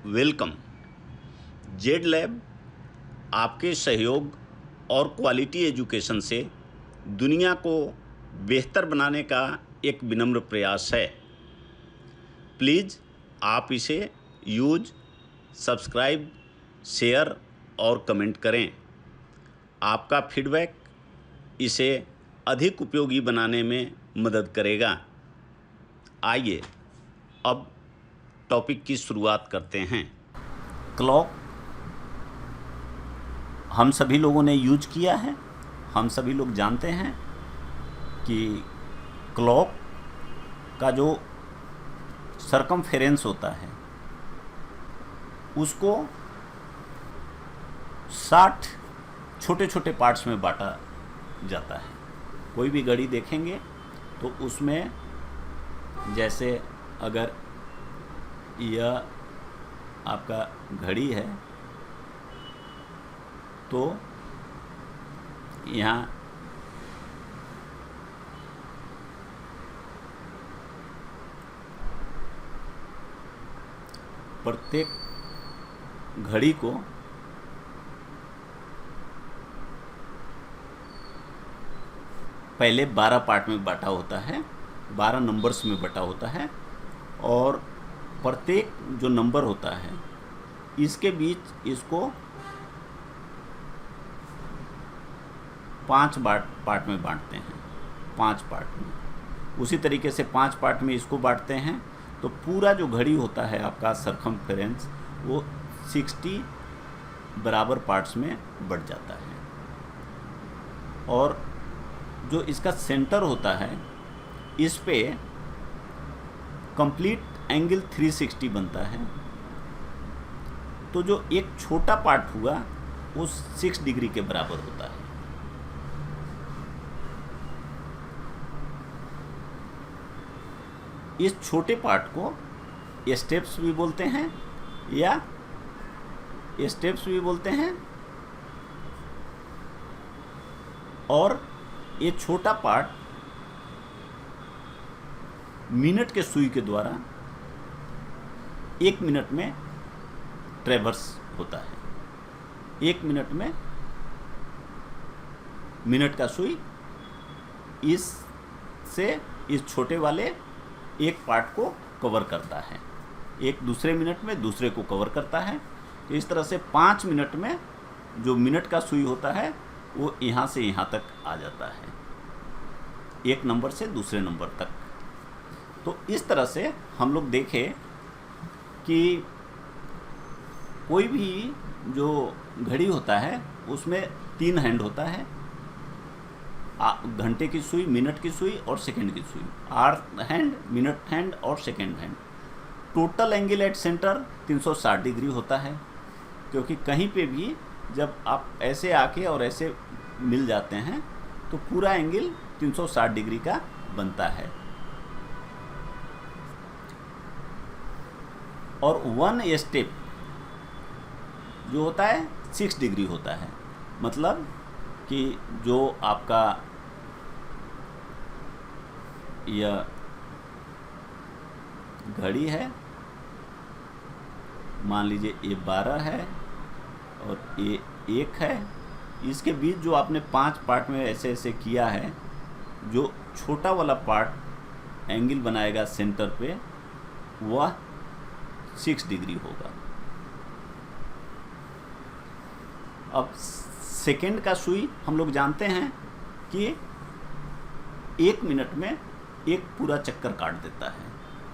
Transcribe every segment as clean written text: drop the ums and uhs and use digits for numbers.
Welcome. Z lab आपके सहयोग और क्वालिटी एजुकेशन से दुनिया को बेहतर बनाने का एक विनम्र प्रयास है। प्लीज़ आप इसे यूज, सब्सक्राइब, शेयर और कमेंट करें। आपका फीडबैक इसे अधिक उपयोगी बनाने में मदद करेगा। आइए अब टॉपिक की शुरुआत करते हैं। क्लॉक हम सभी लोगों ने यूज किया है। हम सभी लोग जानते हैं कि क्लॉक का जो सरकमफेरेंस होता है उसको 60 छोटे छोटे पार्ट्स में बांटा जाता है। कोई भी घड़ी देखेंगे तो उसमें जैसे अगर यह आपका घड़ी है तो यहाँ प्रत्येक घड़ी को पहले 12 पार्ट में बांटा होता है, 12 नंबर्स में बांटा होता है और प्रत्येक जो नंबर होता है इसके बीच इसको 5 पार्ट में बांटते हैं। 5 पार्ट में उसी तरीके से 5 पार्ट में इसको बांटते हैं तो पूरा जो घड़ी होता है आपका सरकमफेरेंस वो 60 बराबर पार्ट्स में बढ़ जाता है। और जो इसका सेंटर होता है इस पे कंप्लीट एंगल 360 बनता है। तो जो एक छोटा पार्ट हुआ वो 6 डिग्री के बराबर होता है। इस छोटे पार्ट को स्टेप्स भी बोलते हैं या स्टेप्स भी बोलते हैं। और ये छोटा पार्ट मिनट के सुई के द्वारा 1 मिनट में ट्रेवर्स होता है। 1 मिनट में मिनट का सुई इस छोटे वाले एक पार्ट को कवर करता है, एक दूसरे मिनट में दूसरे को कवर करता है। तो इस तरह से 5 मिनट में जो मिनट का सुई होता है वो यहाँ से यहाँ तक आ जाता है, एक नंबर से दूसरे नंबर तक। तो इस तरह से हम लोग देखें कि कोई भी जो घड़ी होता है उसमें 3 हैंड होता है, घंटे की सुई, मिनट की सुई और सेकंड की सुई। आवर हैंड, मिनट हैंड और second hand. Total angle at centre 360 degree होता है, क्योंकि कहीं पे भी जब आप ऐसे आके और ऐसे मिल जाते हैं तो पूरा एंगल 360 डिग्री का बनता है। और 1 स्टेप जो होता है 6 डिग्री होता है। मतलब कि जो आपका यह घड़ी है, मान लीजिए ये 12 है और ये 1 है, इसके बीच जो आपने 5 पार्ट में ऐसे ऐसे किया है, जो छोटा वाला पार्ट एंगल बनाएगा सेंटर पे वह 6 डिग्री होगा। अब सेकेंड का सुई हम लोग जानते हैं कि 1 मिनट में एक पूरा चक्कर काट देता है,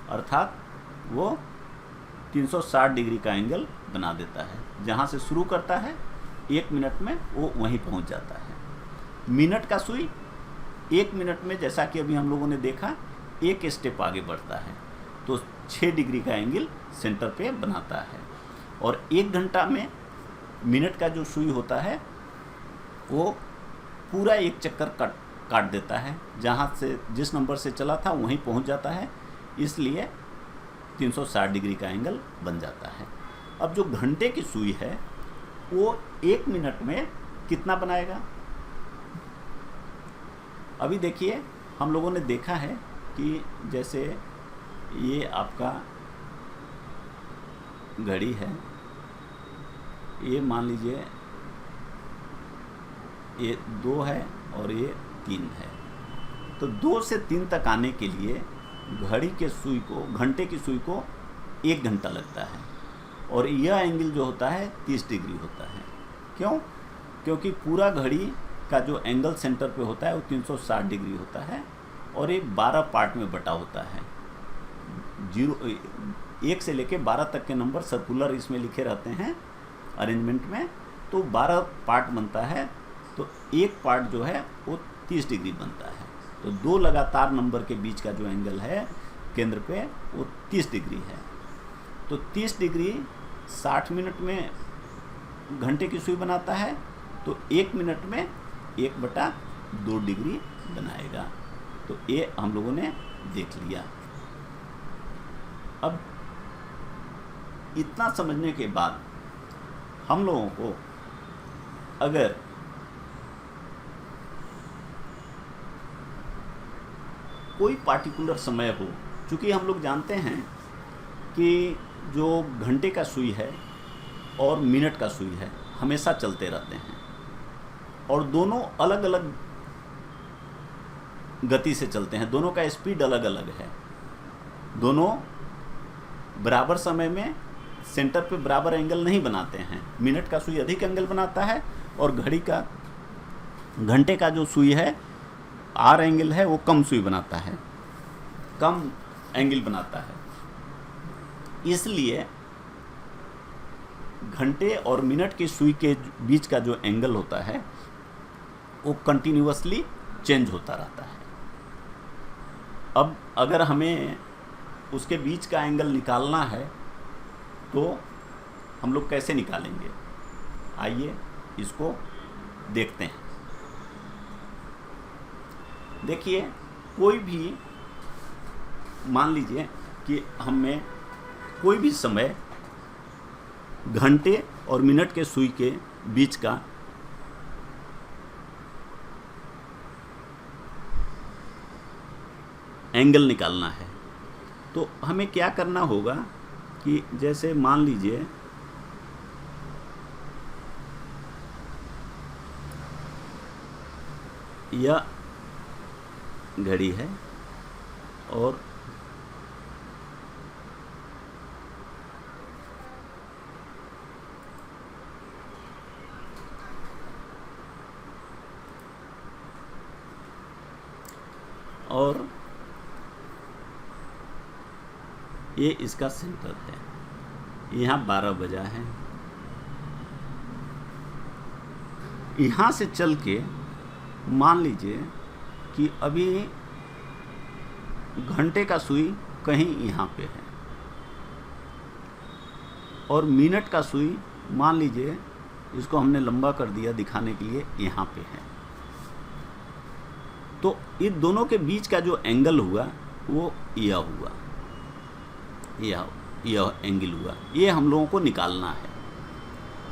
अर्थात वो 360 डिग्री का एंगल बना देता है। जहाँ से शुरू करता है 1 मिनट में वो वहीं पहुँच जाता है। मिनट का सुई 1 मिनट में, जैसा कि अभी हम लोगों ने देखा, एक स्टेप आगे बढ़ता है तो 6 डिग्री का एंगल सेंटर पे बनाता है। और 1 घंटा में मिनट का जो सुई होता है वो पूरा एक चक्कर काट देता है, जहाँ से जिस नंबर से चला था वहीं पहुँच जाता है, इसलिए 360 डिग्री का एंगल बन जाता है। अब जो घंटे की सुई है वो 1 मिनट में कितना बनाएगा? अभी देखिए, हम लोगों ने देखा है कि जैसे ये आपका घड़ी है, ये मान लीजिए ये 2 है और ये 3 है। तो 2 से 3 तक आने के लिए घड़ी के सुई को, घंटे की सुई को 1 घंटा लगता है, और यह एंगल जो होता है 30 डिग्री होता है। क्यों? क्योंकि पूरा घड़ी का जो एंगल सेंटर पे होता है वो 360 डिग्री होता है, और ये 12 पार्ट में बटा होता है। 1 से लेके 12 तक के नंबर सर्कुलर इसमें लिखे रहते हैं अरेंजमेंट में, तो 12 पार्ट बनता है। तो एक पार्ट जो है वो 30 डिग्री बनता है। तो 2 लगातार नंबर के बीच का जो एंगल है केंद्र पे वो 30 डिग्री है। तो 30 डिग्री 60 मिनट में घंटे की सुई बनाता है, तो 1 मिनट में 1/2 डिग्री बनाएगा। तो ये हम लोगों ने देख लिया। अब इतना समझने के बाद हम लोगों को अगर कोई पार्टिकुलर समय हो, चूँकि हम लोग जानते हैं कि जो घंटे का सुई है और मिनट का सुई है हमेशा चलते रहते हैं, और दोनों अलग अलग गति से चलते हैं, दोनों का स्पीड अलग अलग है। दोनों बराबर समय में सेंटर पे बराबर एंगल नहीं बनाते हैं। मिनट का सुई अधिक एंगल बनाता है, और घंटे का जो सुई है आर एंगल है वो कम सुई बनाता है, कम एंगल बनाता है। इसलिए घंटे और मिनट की सुई के बीच का जो एंगल होता है वो कंटिन्यूअसली चेंज होता रहता है। अब अगर हमें उसके बीच का एंगल निकालना है तो हम लोग कैसे निकालेंगे, आइए इसको देखते हैं। देखिए, कोई भी मान लीजिए कि हमें कोई भी समय घंटे और मिनट के सुई के बीच का एंगल निकालना है, तो हमें क्या करना होगा कि जैसे मान लीजिए यह घड़ी है और ये इसका सेंटर है। यहाँ 12 बजा है। यहाँ से चल के मान लीजिए कि अभी घंटे का सुई कहीं यहाँ पे है, और मिनट का सुई मान लीजिए इसको हमने लंबा कर दिया दिखाने के लिए, यहाँ पे है। तो इन दोनों के बीच का जो एंगल हुआ वो यह हुआ, यह एंगल हुआ। ये हम लोगों को निकालना है,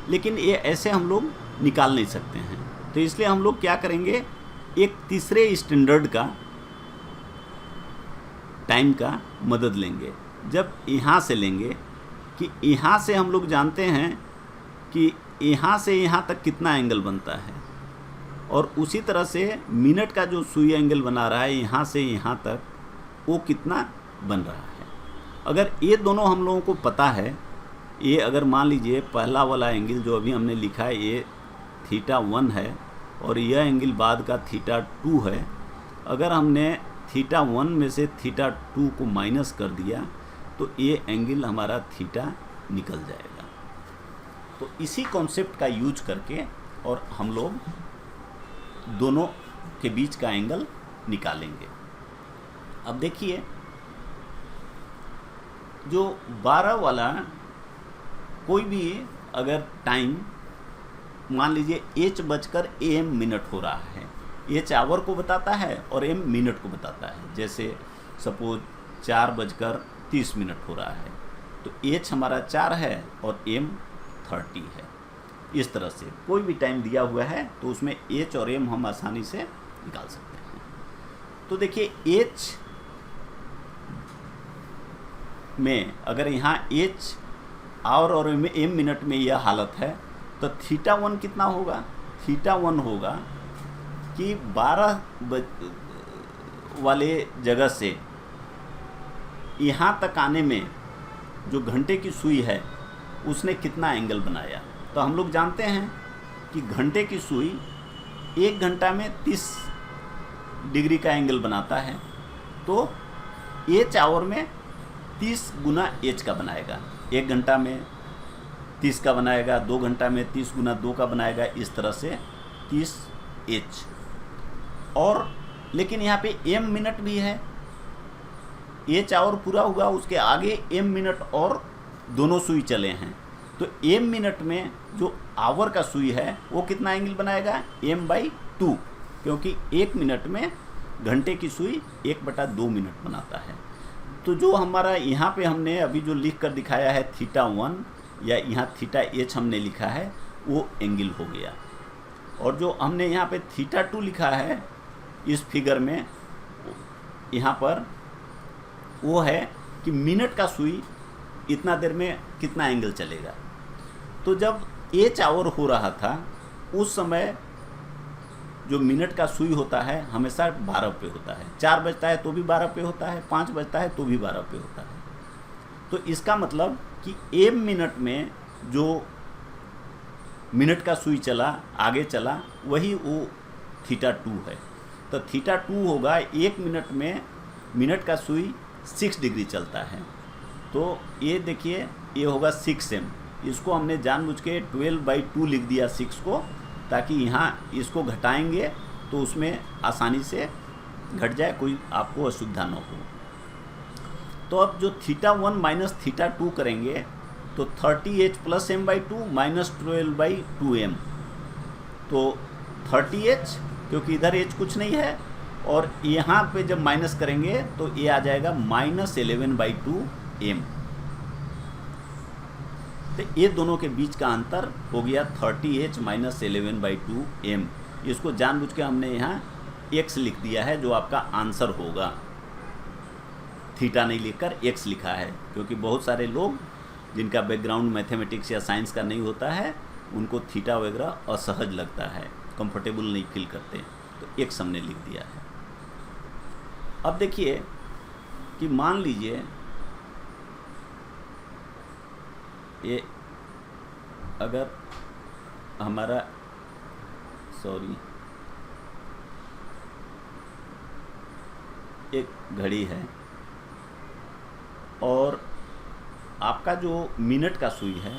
लेकिन ये ऐसे हम लोग निकाल नहीं सकते हैं। तो इसलिए हम लोग क्या करेंगे, एक तीसरे स्टैंडर्ड का टाइम का मदद लेंगे। जब यहाँ से लेंगे कि यहाँ से हम लोग जानते हैं कि यहाँ से यहाँ तक कितना एंगल बनता है, और उसी तरह से मिनट का जो सुई एंगल बना रहा है यहाँ से यहाँ तक, वो कितना बन रहा है। अगर ये दोनों हम लोगों को पता है, ये अगर मान लीजिए पहला वाला एंगल जो अभी हमने लिखा है ये θ1 है, और यह एंगल बाद का θ2 है। अगर हमने θ1 में से θ2 को माइनस कर दिया तो ये एंगल हमारा थीटा निकल जाएगा। तो इसी कॉन्सेप्ट का यूज करके और हम लोग दोनों के बीच का एंगल निकालेंगे। अब देखिए, जो 12 वाला कोई भी अगर टाइम मान लीजिए h/am मिनट हो रहा है, h आवर को बताता है और m मिनट को बताता है। जैसे सपोज 4:30 हो रहा है, तो h हमारा 4 है और m 30 है। इस तरह से कोई भी टाइम दिया हुआ है तो उसमें h और m हम आसानी से निकाल सकते हैं। तो देखिए, h में अगर यहाँ h आवर और एम मिनट में यह हालत है, तो थीटा 1 कितना होगा? थीटा 1 होगा कि 12 वाले जगह से यहाँ तक आने में जो घंटे की सुई है उसने कितना एंगल बनाया। तो हम लोग जानते हैं कि घंटे की सुई 1 घंटा में 30 डिग्री का एंगल बनाता है, तो एच आवर में 30 गुना एच का बनाएगा। 1 घंटा में 30 का बनाएगा, 2 घंटा में 30 गुना 2 का बनाएगा, इस तरह से 30 एच। और लेकिन यहाँ पे एम मिनट भी है, एच आवर पूरा हुआ, उसके आगे एम मिनट और दोनों सुई चले हैं, तो एम मिनट में जो आवर का सुई है वो कितना एंगल बनाएगा? m/2, क्योंकि 1 मिनट में घंटे की सुई 1/2 मिनट बनाता है। तो जो हमारा यहाँ पे हमने अभी जो लिख कर दिखाया है थीटा 1 या यहाँ थीटा h हमने लिखा है, वो एंगल हो गया। और जो हमने यहाँ पे थीटा 2 लिखा है इस फिगर में, यहाँ पर वो है कि मिनट का सुई इतना देर में कितना एंगल चलेगा। तो जब एच आवर हो रहा था उस समय जो मिनट का सुई होता है हमेशा 12 पे होता है, 4 बजता है तो भी 12 पे होता है, 5 बजता है तो भी 12 पे होता है। तो इसका मतलब कि एम मिनट में जो मिनट का सुई चला, आगे चला, वही वो थीटा 2 है। तो थीटा 2 होगा 1 मिनट में मिनट का सुई 6 डिग्री चलता है, तो ये देखिए ये होगा 6m। इसको हमने जानबूझ के 12/2 लिख दिया 6 को, ताकि यहाँ इसको घटाएंगे तो उसमें आसानी से घट जाए, कोई आपको असुविधा न हो। तो अब जो थीटा 1 माइनस थीटा 2 करेंगे तो 30h plus m/2 minus 12/2m, तो 30h, क्योंकि इधर h कुछ नहीं है, और यहाँ पे जब माइनस करेंगे तो ये आ जाएगा -11/2m। तो ये दोनों के बीच का अंतर हो गया 30h माइनस 11/2m। इसको जानबूझ के हमने यहाँ x लिख दिया है, जो आपका आंसर होगा। थीटा नहीं लिखकर x लिखा है, क्योंकि बहुत सारे लोग जिनका बैकग्राउंड मैथमेटिक्स या साइंस का नहीं होता है, उनको थीटा वगैरह असहज लगता है, कंफर्टेबल नहीं फील करते, तो x हमने लिख दिया है। अब देखिए कि मान लीजिए ये अगर हमारा एक घड़ी है और आपका जो मिनट का सुई है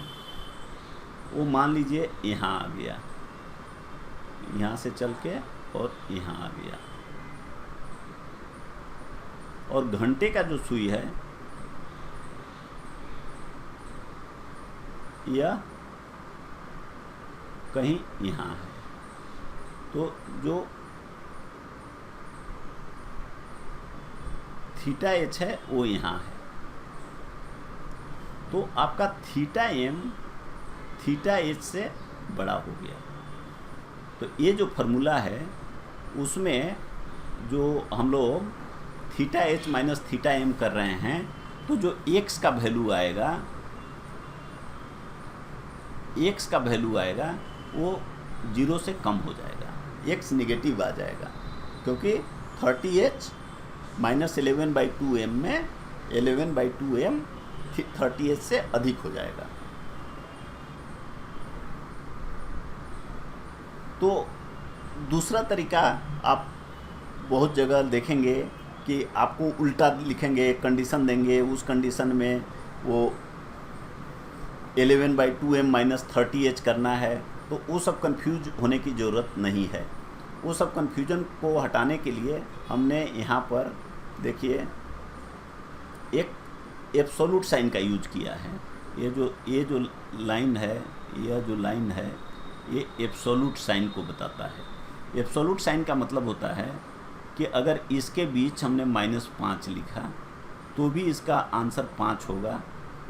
वो मान लीजिए यहाँ आ गया, यहाँ से चल के और यहाँ आ गया, और घंटे का जो सुई है या कहीं यहाँ है, तो जो थीटा h है वो यहाँ है, तो आपका थीटा m थीटा h से बड़ा हो गया। तो ये जो फॉर्मूला है उसमें जो हम लोग theta h minus theta m कर रहे हैं, तो जो x का वैल्यू आएगा, x का वैल्यू आएगा वो 0 से कम हो जाएगा, x निगेटिव आ जाएगा, क्योंकि 30h माइनस 11/2m में 11/2m 30h से अधिक हो जाएगा। तो दूसरा तरीका आप बहुत जगह देखेंगे कि आपको उल्टा लिखेंगे, एक कंडीशन देंगे, उस कंडीशन में वो 11/2m माइनस 30h करना है, तो वो सब कंफ्यूज होने की ज़रूरत नहीं है। वो सब कंफ्यूजन को हटाने के लिए हमने यहाँ पर देखिए एक एब्सोल्यूट साइन का यूज किया है। ये जो लाइन है, यह जो लाइन है, ये एब्सोल्यूट साइन को बताता है। एब्सोल्यूट साइन का मतलब होता है कि अगर इसके बीच हमने -5 लिखा तो भी इसका आंसर 5 होगा,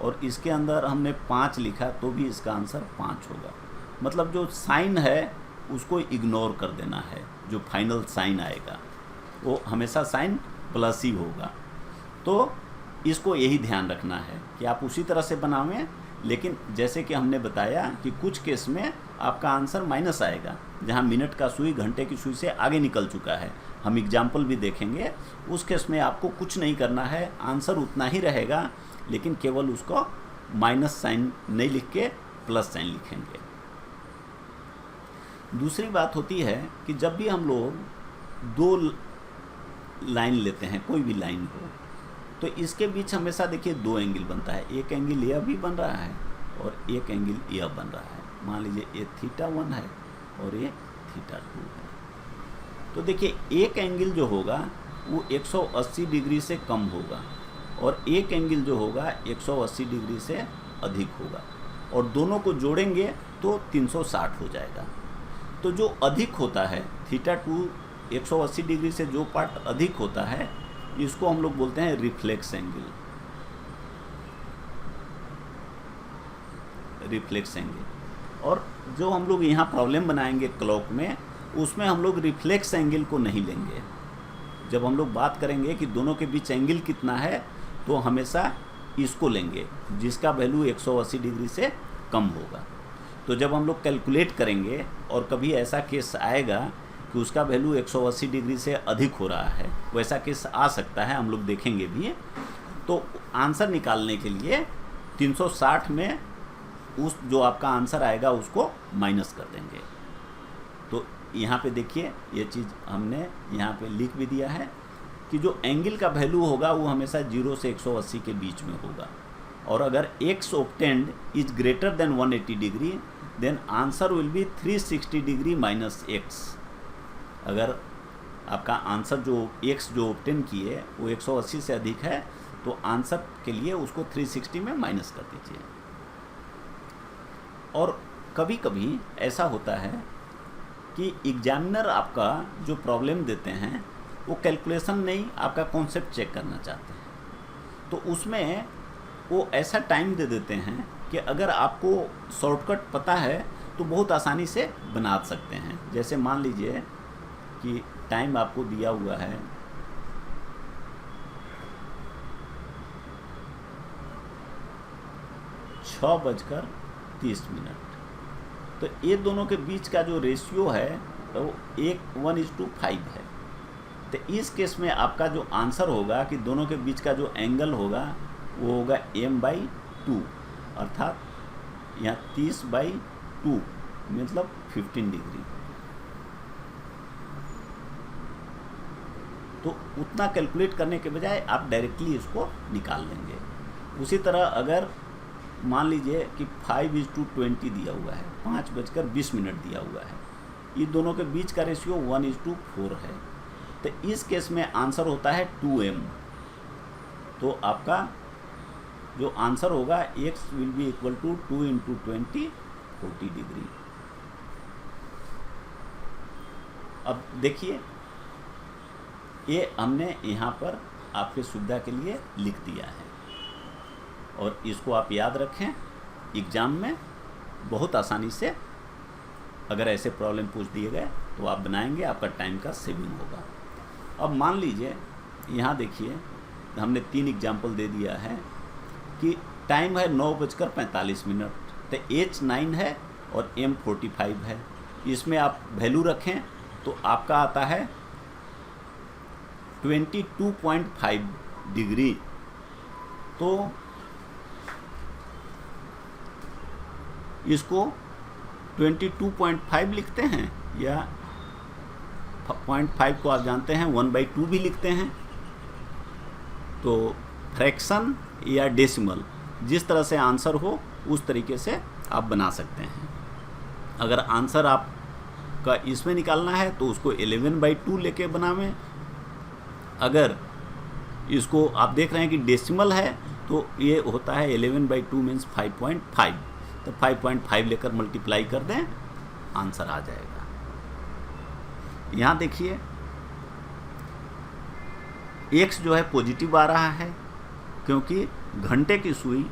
और इसके अंदर हमने 5 लिखा तो भी इसका आंसर 5 होगा। मतलब जो साइन है उसको इग्नोर कर देना है, जो फाइनल साइन आएगा वो हमेशा साइन प्लस ही होगा। तो इसको यही ध्यान रखना है कि आप उसी तरह से बनावें लेकिन जैसे कि हमने बताया कि कुछ केस में आपका आंसर माइनस आएगा, जहाँ मिनट का सुई घंटे की सुई से आगे निकल चुका है। हम एग्जाम्पल भी देखेंगे। उस केस में आपको कुछ नहीं करना है, आंसर उतना ही रहेगा, लेकिन केवल उसको माइनस साइन नहीं लिख के प्लस साइन लिखेंगे। दूसरी बात होती है कि जब भी हम लोग दो लाइन लेते हैं, कोई भी लाइन हो, तो इसके बीच हमेशा देखिए दो एंगल बनता है। एक एंगल यह भी बन रहा है और एक एंगल यह बन रहा है। मान लीजिए ये θ1 है और ये θ2 है। तो देखिए एक एंगल जो होगा वो 180 डिग्री से कम होगा और एक एंगल जो होगा 180 डिग्री से अधिक होगा, और दोनों को जोड़ेंगे तो 360 हो जाएगा। तो जो अधिक होता है θ2 180 डिग्री से जो पार्ट अधिक होता है, इसको हम लोग बोलते हैं रिफ्लेक्स एंगल। Reflex angle. और जो हम लोग यहाँ प्रॉब्लम बनाएंगे क्लॉक में, उसमें हम लोग रिफ्लेक्स एंगल को नहीं लेंगे। जब हम लोग बात करेंगे कि दोनों के बीच एंगल कितना है, तो हमेशा इसको लेंगे जिसका वैल्यू 180 डिग्री से कम होगा। तो जब हम लोग कैलकुलेट करेंगे और कभी ऐसा केस आएगा कि उसका वैल्यू 180 डिग्री से अधिक हो रहा है, वैसा केस आ सकता है, हम लोग देखेंगे भी। तो आंसर निकालने के लिए 360 में उस जो आपका आंसर आएगा उसको माइनस कर देंगे। तो यहाँ पे देखिए ये चीज़ हमने यहाँ पे लिख भी दिया है कि जो एंगल का वैल्यू होगा वो हमेशा 0 से 180 के बीच में होगा, और अगर x obtained is greater than 180 degree, then answer will be 360 degree minus x। अगर आपका आंसर जो x जो ऑब्टेन किए वो 180 से अधिक है, तो आंसर के लिए उसको 360 में माइनस कर दीजिए। और कभी कभी ऐसा होता है कि एग्जामिनर आपका जो प्रॉब्लम देते हैं वो कैलकुलेशन नहीं, आपका कॉन्सेप्ट चेक करना चाहते हैं, तो उसमें वो ऐसा टाइम दे देते हैं कि अगर आपको शॉर्टकट पता है तो बहुत आसानी से बना सकते हैं। जैसे मान लीजिए कि टाइम आपको दिया हुआ है 6:30, तो ये दोनों के बीच का जो रेशियो है वो 1:5 है। तो इस केस में आपका जो आंसर होगा कि दोनों के बीच का जो एंगल होगा वो होगा m/2, अर्थात यहाँ 30/2 मतलब 15 डिग्री। तो उतना कैलकुलेट करने के बजाय आप डायरेक्टली इसको निकाल लेंगे। उसी तरह अगर मान लीजिए कि 5:20 दिया हुआ है, 5:20 दिया हुआ है, ये दोनों के बीच का रेशियो 1:4 है, तो इस केस में आंसर होता है 2m। तो आपका जो आंसर होगा x will be equal to 2 × 20 40 degree. अब देखिए ये हमने यहाँ पर आपके सुविधा के लिए लिख दिया है, और इसको आप याद रखें, एग्ज़ाम में बहुत आसानी से अगर ऐसे प्रॉब्लम पूछ दिए गए तो आप बनाएंगे, आपका टाइम का सेविंग होगा। अब मान लीजिए यहाँ देखिए हमने 3 एग्जाम्पल दे दिया है कि टाइम है 9:45, तो h 9 है और m 45 है। इसमें आप वैल्यू रखें तो आपका आता है 22.5 डिग्री। तो इसको 22.5 लिखते हैं, या 0.5 को आप जानते हैं 1/2 भी लिखते हैं। तो फ्रैक्शन या डेसिमल, जिस तरह से आंसर हो उस तरीके से आप बना सकते हैं। अगर आंसर आपका इसमें निकालना है तो उसको 11/2 लेके बनावें। अगर इसको आप देख रहे हैं कि डेसिमल है तो ये होता है 11/2 मीन्स 5.5, तो 5.5 लेकर मल्टीप्लाई कर दें, आंसर आ जाएगा। यहाँ देखिए x जो है पॉजिटिव आ रहा है क्योंकि घंटे की सुई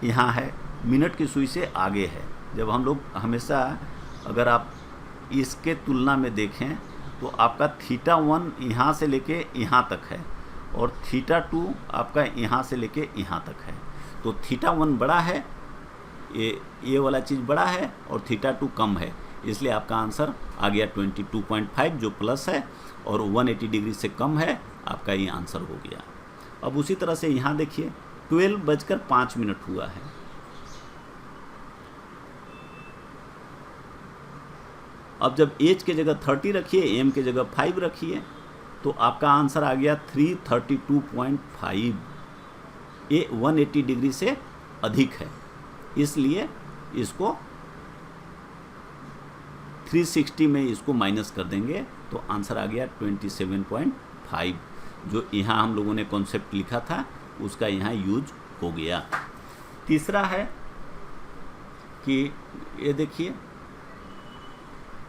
यहाँ है, मिनट की सुई से आगे है। जब हम लोग हमेशा अगर आप इसके तुलना में देखें तो आपका θ1 यहाँ से लेके यहाँ तक है और θ2 आपका यहाँ से लेके यहाँ तक है। तो θ1 बड़ा है ये वाला चीज़ बड़ा है और θ2 कम है, इसलिए आपका आंसर आ गया 22.5 जो प्लस है, और 180 डिग्री से कम है, आपका ये आंसर हो गया। अब उसी तरह से यहाँ देखिए 12:05 हुआ है। अब जब एच के जगह 30 रखिए, एम के जगह 5 रखिए, तो आपका आंसर आ गया 332.5। ये 180 डिग्री से अधिक है, इसलिए इसको 360 में इसको माइनस कर देंगे, तो आंसर आ गया 27.5। जो यहाँ हम लोगों ने कॉन्सेप्ट लिखा था उसका यहाँ यूज हो गया। तीसरा है कि ये देखिए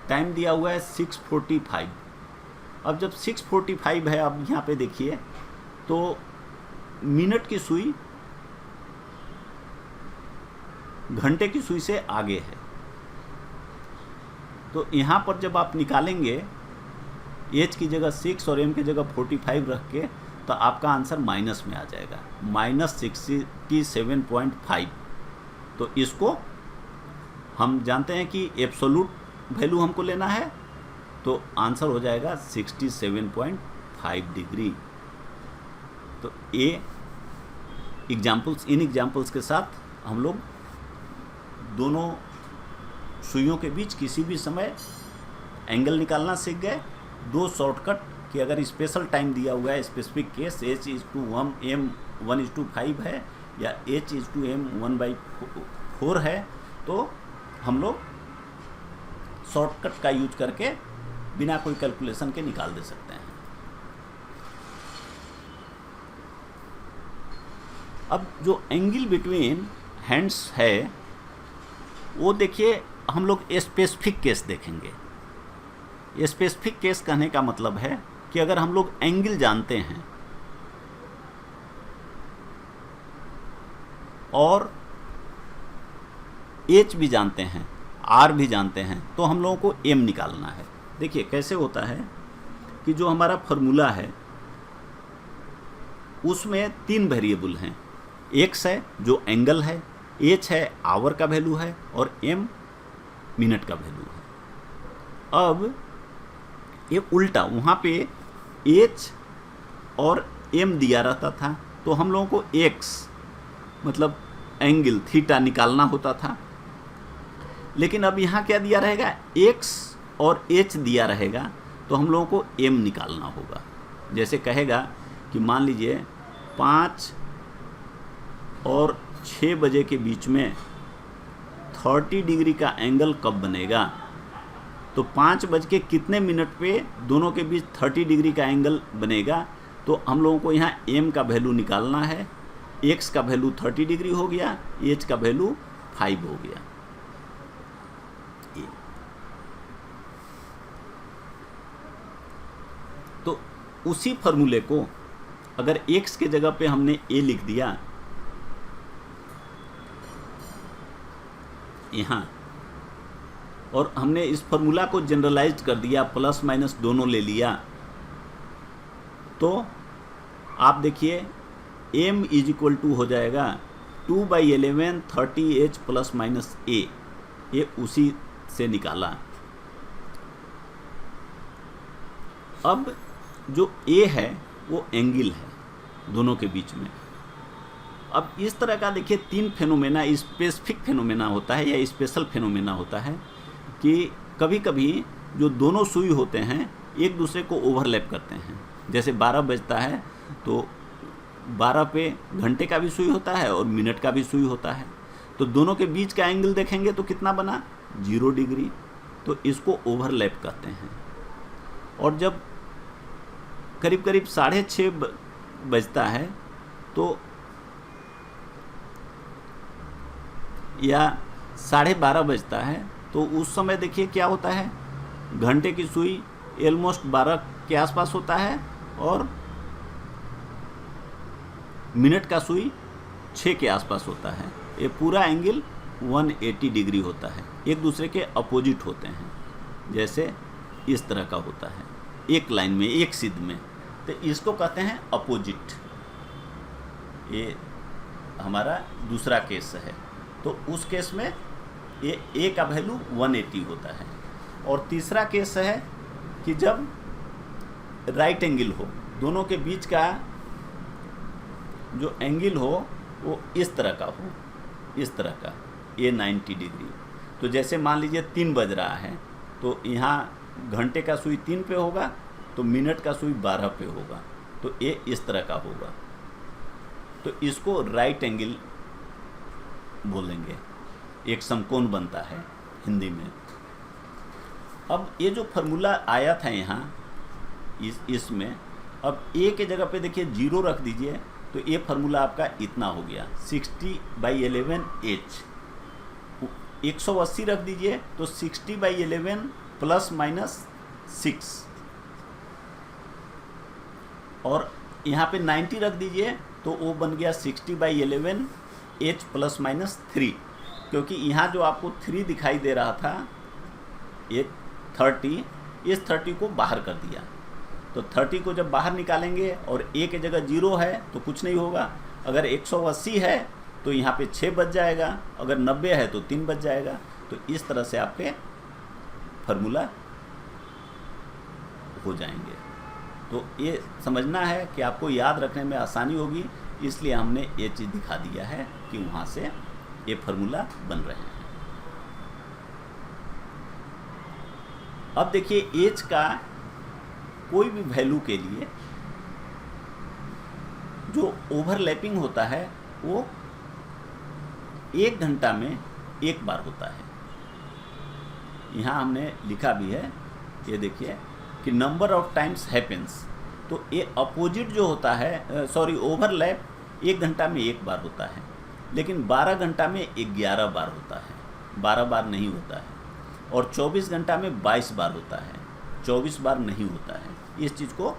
टाइम दिया हुआ है 6:45। अब जब 6:45 है, अब यहाँ पे देखिए तो मिनट की सुई घंटे की सुई से आगे है, तो यहाँ पर जब आप निकालेंगे एच की जगह 6 और एम की जगह 45 रख के, तो आपका आंसर माइनस में आ जाएगा, -67.5। तो इसको हम जानते हैं कि एब्सोल्यूट वैल्यू हमको लेना है, तो आंसर हो जाएगा 67.5 डिग्री। तो ये एग्जाम्पल्स, इन एग्जाम्पल्स के साथ हम लोग दोनों सुइयों के बीच किसी भी समय एंगल निकालना सीख गए। दो शॉर्टकट कि अगर स्पेशल टाइम दिया हुआ है, स्पेसिफिक केस H:1 M 1:5 है या H:M 1/4 है, तो हम लोग शॉर्टकट का यूज करके बिना कोई कैलकुलेशन के निकाल दे सकते हैं। अब जो एंगल बिटवीन हैंड्स है वो देखिए हम लोग स्पेसिफिक केस देखेंगे। स्पेसिफिक केस कहने का मतलब है कि अगर हम लोग एंगल जानते हैं और एच भी जानते हैं, आर भी जानते हैं, तो हम लोगों को एम निकालना है। देखिए कैसे होता है कि जो हमारा फॉर्मूला है उसमें 3 वेरिएबल हैं। एक्स है जो एंगल है, एच है आवर का वैल्यू है, और एम मिनट का वैल्यू है। अब ये उल्टा, वहाँ पे एच और एम दिया रहता था, तो हम लोगों को एक्स मतलब एंगल थीटा निकालना होता था। लेकिन अब यहाँ क्या दिया रहेगा, एक्स और एच दिया रहेगा, तो हम लोगों को एम निकालना होगा। जैसे कहेगा कि मान लीजिए 5 और 6 बजे के बीच में 30 डिग्री का एंगल कब बनेगा, तो 5 बज के कितने मिनट पे दोनों के बीच 30 डिग्री का एंगल बनेगा, तो हम लोगों को यहाँ एम का वैल्यू निकालना है। एक्स का वैल्यू 30 डिग्री हो गया, एच का वैल्यू 5 हो गया। तो उसी फॉर्मूले को अगर एक्स के जगह पे हमने ए लिख दिया यहाँ, और हमने इस फॉर्मूला को जनरलाइज कर दिया, प्लस माइनस दोनों ले लिया, तो आप देखिए m = हो जाएगा 2/11 30h ± a। ये उसी से निकाला। अब जो a है वो एंगल है दोनों के बीच में। अब इस तरह का देखिए 3 फेनोमेना, स्पेसिफिक फेनोमेना होता है या स्पेशल फेनोमेना होता है कि कभी कभी जो दोनों सुई होते हैं एक दूसरे को ओवरलैप करते हैं। जैसे 12 बजता है तो 12 पे घंटे का भी सुई होता है और मिनट का भी सुई होता है, तो दोनों के बीच का एंगल देखेंगे तो कितना बना, 0 डिग्री। तो इसको ओवरलैप कहते हैं। और जब करीब करीब 6:30 बजता है तो या 12:30 बजता है, तो उस समय देखिए क्या होता है, घंटे की सुई ऑलमोस्ट 12 के आसपास होता है और मिनट का सुई 6 के आसपास होता है। ये पूरा एंगल 180 डिग्री होता है, एक दूसरे के अपोजिट होते हैं। जैसे इस तरह का होता है, एक लाइन में, एक सिद्ध में, तो इसको कहते हैं अपोजिट। ये हमारा दूसरा केस है। तो उस केस में ये ए का वैल्यू 180 होता है। और तीसरा केस है कि जब राइट एंगल हो, दोनों के बीच का जो एंगल हो वो इस तरह का हो, इस तरह का, ये 90 डिग्री। तो जैसे मान लीजिए 3 बज रहा है, तो यहाँ घंटे का सुई 3 पे होगा, तो मिनट का सुई 12 पे होगा, तो ये इस तरह का होगा। तो इसको राइट एंगल बोलेंगे, एक समकोण बनता है हिंदी में। अब ये जो फार्मूला आया था यहाँ इसमें, अब ए के जगह पे देखिए 0 रख दीजिए, तो ये फार्मूला आपका इतना हो गया 60/11H। 180 रख दीजिए तो 60/11 प्लस माइनस 6, और यहाँ पे 90 रख दीजिए तो वो बन गया 60/11H प्लस माइनस 3, क्योंकि यहाँ जो आपको 3 दिखाई दे रहा था, ये 30, इस 30 को बाहर कर दिया। तो 30 को जब बाहर निकालेंगे और ए के जगह 0 है तो कुछ नहीं होगा। अगर 180 है तो यहाँ पे 6 बच जाएगा, अगर 90 है तो 3 बच जाएगा। तो इस तरह से आपके फार्मूला हो जाएंगे। तो ये समझना है कि आपको याद रखने में आसानी होगी, इसलिए हमने ये चीज़ दिखा दिया है कि वहाँ से ये फार्मूला बन रहे हैं। अब देखिए एज का कोई भी वैल्यू के लिए जो ओवरलैपिंग होता है वो 1 घंटा में 1 बार होता है। यहाँ हमने लिखा भी है, ये देखिए कि नंबर ऑफ टाइम्स हैपेंस। तो ये अपोजिट जो होता है, ओवरलैप 1 घंटा में 1 बार होता है, लेकिन 12 घंटा में 11 बार होता है, 12 बार नहीं होता है। और 24 घंटा में 22 बार होता है, 24 बार नहीं होता है। इस चीज़ को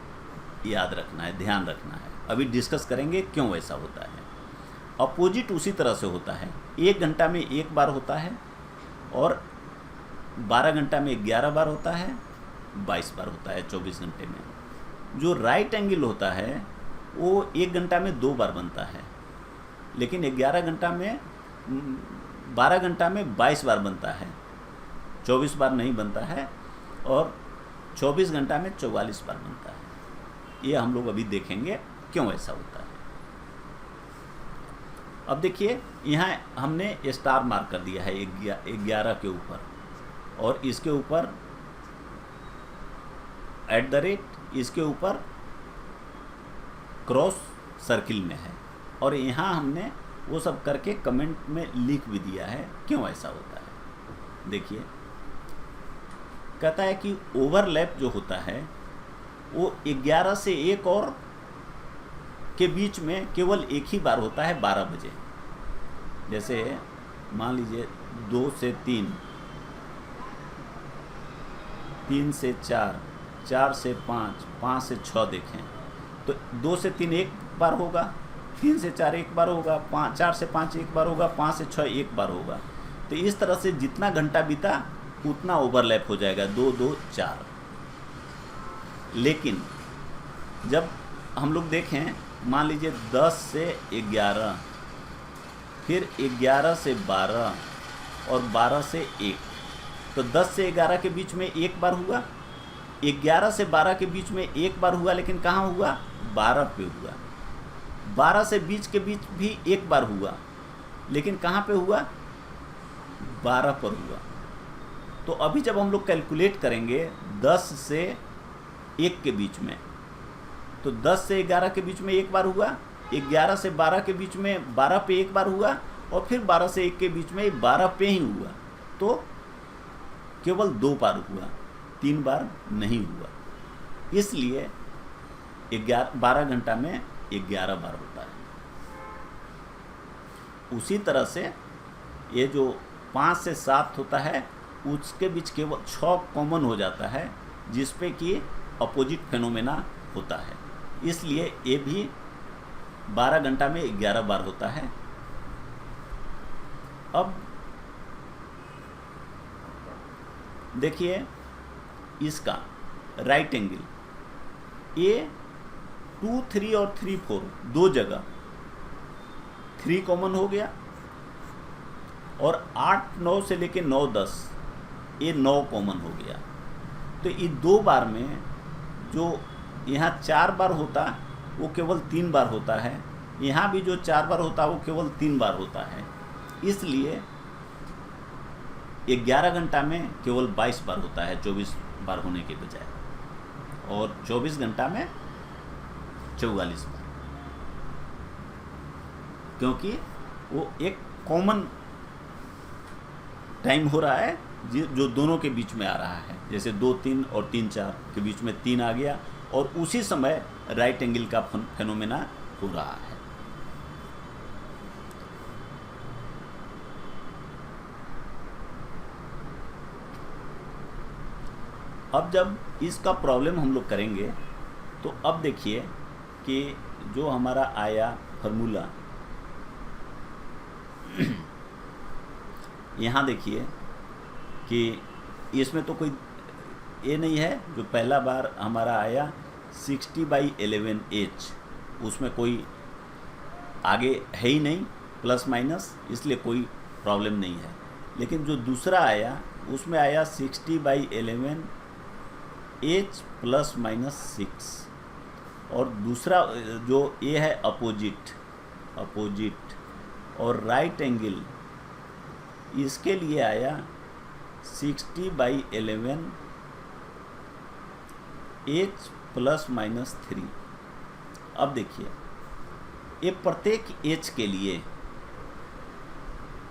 याद रखना है, ध्यान रखना है। अभी डिस्कस करेंगे क्यों ऐसा होता है। अपोजिट उसी तरह से होता है, 1 घंटा में 1 बार होता है, और 12 घंटा में 11 बार होता है, 22 बार होता है 24 घंटे में। जो राइट एंगल होता है वो 1 घंटा में 2 बार बनता है, लेकिन 12 घंटा में 12 घंटा में 22 बार बनता है, 24 बार नहीं बनता है, और 24 घंटा में 44 बार बनता है। ये हम लोग अभी देखेंगे क्यों ऐसा होता है। अब देखिए यहाँ हमने स्टार मार्क कर दिया है 11 के ऊपर, और इसके ऊपर @ इसके ऊपर क्रॉस सर्किल में है, और यहाँ हमने वो सब करके कमेंट में लिख भी दिया है क्यों ऐसा होता है। देखिए कहता है कि ओवरलैप जो होता है वो 11 से 1 और के बीच में केवल एक ही बार होता है, 12 बजे। जैसे मान लीजिए 2 से 3, 3 से 4, 4 से 5, 5 से 6 देखें तो 2 से 3 1 बार होगा, 3 से 4 1 बार होगा, 4 से 5 1 बार होगा, 5 से 6 1 बार होगा। तो इस तरह से जितना घंटा बीता उतना ओवरलैप हो जाएगा, 2 2 4। लेकिन जब हम लोग देखें, मान लीजिए 10 से 11, फिर 11 से 12 और 12 से 1, तो 10 से 11 के बीच में 1 बार हुआ, 11 से 12 के बीच में 1 बार हुआ, लेकिन कहाँ हुआ, 12 पे हुआ। 12 से 20 के बीच भी 1 बार हुआ, लेकिन कहाँ पे हुआ, 12 पर हुआ। तो अभी जब हम लोग कैलकुलेट करेंगे 10 से 1 के बीच में, तो 10 से 11 के बीच में 1 बार हुआ, 11 से 12 के बीच में 12 पे 1 बार हुआ, और फिर 12 से 1 के बीच में 12 पे ही हुआ। तो केवल 2 बार हुआ, 3 बार नहीं हुआ। इसलिए 12 घंटा में 11 बार होता है। उसी तरह से ये जो 5 से 7 होता है, उसके बीच केवल 6 कॉमन हो जाता है, जिस पे कि अपोजिट फेनोमेना होता है। इसलिए ये भी 12 घंटा में 11 बार होता है। अब देखिए इसका राइट एंगल, ये 2 3 और 3 4 दो जगह 3 कॉमन हो गया, और 8 9 से लेके 9 10 ये 9 कॉमन हो गया। तो ये 2 बार में जो यहाँ 4 बार होता वो केवल 3 बार होता है, यहाँ भी जो 4 बार होता वो केवल 3 बार होता है। इसलिए 11 घंटा में केवल 22 बार होता है 24 बार होने के बजाय, और 24 घंटा में 44 बार, क्योंकि वो एक कॉमन टाइम हो रहा है जो दोनों के बीच में आ रहा है। जैसे 2 3 और 3 4 के बीच में 3 आ गया, और उसी समय राइट एंगल का फेनोमेना हो रहा है। अब जब इसका प्रॉब्लम हम लोग करेंगे तो अब देखिए कि जो हमारा आया फार्मूला, यहाँ देखिए कि इसमें तो कोई ये नहीं है। जो पहला बार हमारा आया 60/11H, उसमें कोई आगे है ही नहीं प्लस माइनस, इसलिए कोई प्रॉब्लम नहीं है। लेकिन जो दूसरा आया उसमें आया 60/11H प्लस माइनस 6, और दूसरा जो ए है अपोजिट, और राइट एंगल, इसके लिए आया 60/11H प्लस माइनस 3। अब देखिए ये प्रत्येक H के लिए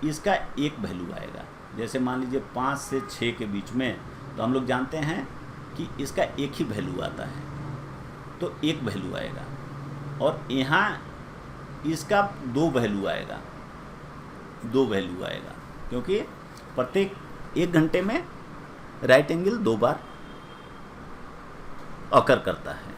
इसका एक वैल्यू आएगा। जैसे मान लीजिए 5 से 6 के बीच में, तो हम लोग जानते हैं कि इसका एक ही वैल्यू आता है, तो एक वैल्यू आएगा। और यहाँ इसका 2 वैल्यू आएगा, क्योंकि प्रत्येक 1 घंटे में राइट एंगल 2 बार अकर करता है।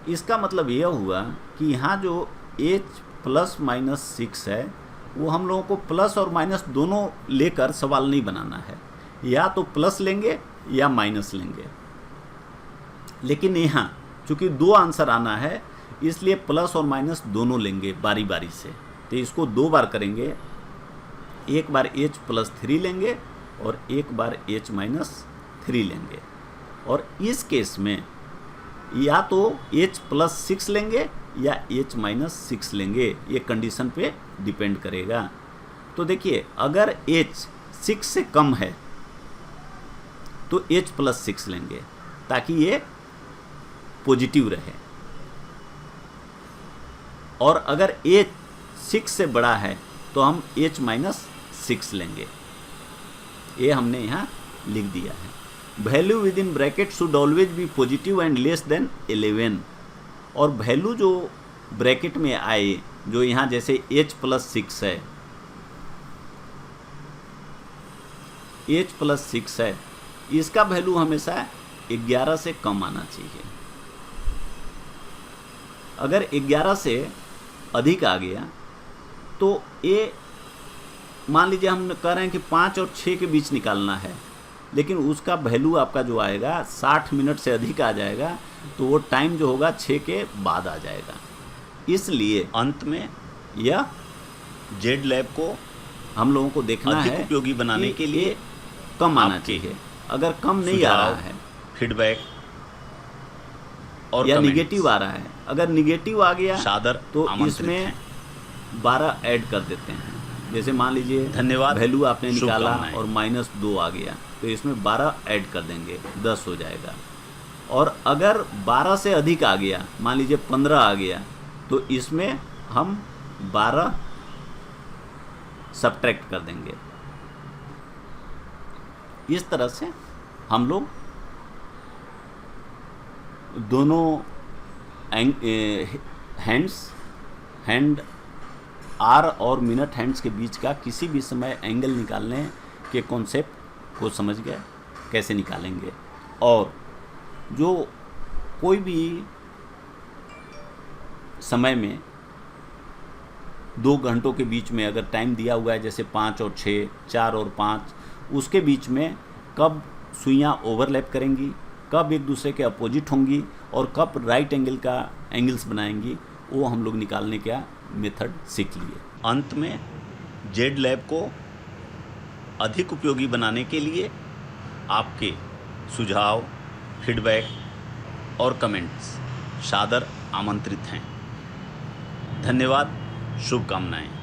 इसका मतलब यह हुआ कि यहाँ जो H प्लस माइनस 6 है, वो हम लोगों को प्लस और माइनस दोनों लेकर सवाल नहीं बनाना है, या तो प्लस लेंगे या माइनस लेंगे। लेकिन यहाँ चूँकि 2 आंसर आना है, इसलिए प्लस और माइनस दोनों लेंगे बारी बारी से। तो इसको 2 बार करेंगे, एक बार H प्लस 3 लेंगे और एक बार H माइनस 3 लेंगे। और इस केस में या तो H प्लस 6 लेंगे या H माइनस 6 लेंगे, ये कंडीशन पे डिपेंड करेगा। तो देखिए अगर H 6 से कम है तो H प्लस 6 लेंगे ताकि ये पॉजिटिव रहे, और अगर H 6 से बड़ा है तो हम H माइनस 6 लेंगे। ये हमने यहाँ लिख दिया है। Value with in bracket should always be positive and less than 11। और वैल्यू जो ब्रैकेट में आए, जो यहाँ जैसे H प्लस 6 है, H प्लस 6 है, इसका वैल्यू हमेशा 11 से कम आना चाहिए। अगर 11 से अधिक आ गया तो ये मान लीजिए हम कह रहे हैं कि 5 और 6 के बीच निकालना है, लेकिन उसका वैल्यू आपका जो आएगा 60 मिनट से अधिक आ जाएगा, तो वो टाइम जो होगा 6 के बाद आ जाएगा। इसलिए अंत में यह जेड लैब को हम लोगों को देखना है उपयोगी बनाने के लिए कम आना चाहिए। अगर कम नहीं आ रहा है, फीडबैक और या निगेटिव आ रहा है, अगर निगेटिव आ गया सादर तो इसमें 12 ऐड कर देते हैं। जैसे मान लीजिए धन्यवाद, वैल्यू आपने निकाला और -2 आ गया, तो इसमें 12 ऐड कर देंगे, 10 हो जाएगा। और अगर 12 से अधिक आ गया, मान लीजिए 15 आ गया, तो इसमें हम 12 सब्ट्रैक्ट कर देंगे। इस तरह से हम लोग दोनों हैंड आर और मिनट हैंड्स के बीच का किसी भी समय एंगल निकालने के कॉन्सेप्ट को समझ गए कैसे निकालेंगे। और जो कोई भी समय में 2 घंटों के बीच में अगर टाइम दिया हुआ है, जैसे 5 और 6, 4 और 5, उसके बीच में कब सुइयाँ ओवरलैप करेंगी, कब एक दूसरे के अपोजिट होंगी और कब राइट एंगल का एंगल्स बनाएंगी, वो हम लोग निकालने का मेथड सीख लिए। अंत में जेड लैब को अधिक उपयोगी बनाने के लिए आपके सुझाव, फीडबैक और कमेंट्स सादर आमंत्रित हैं। धन्यवाद, शुभकामनाएं।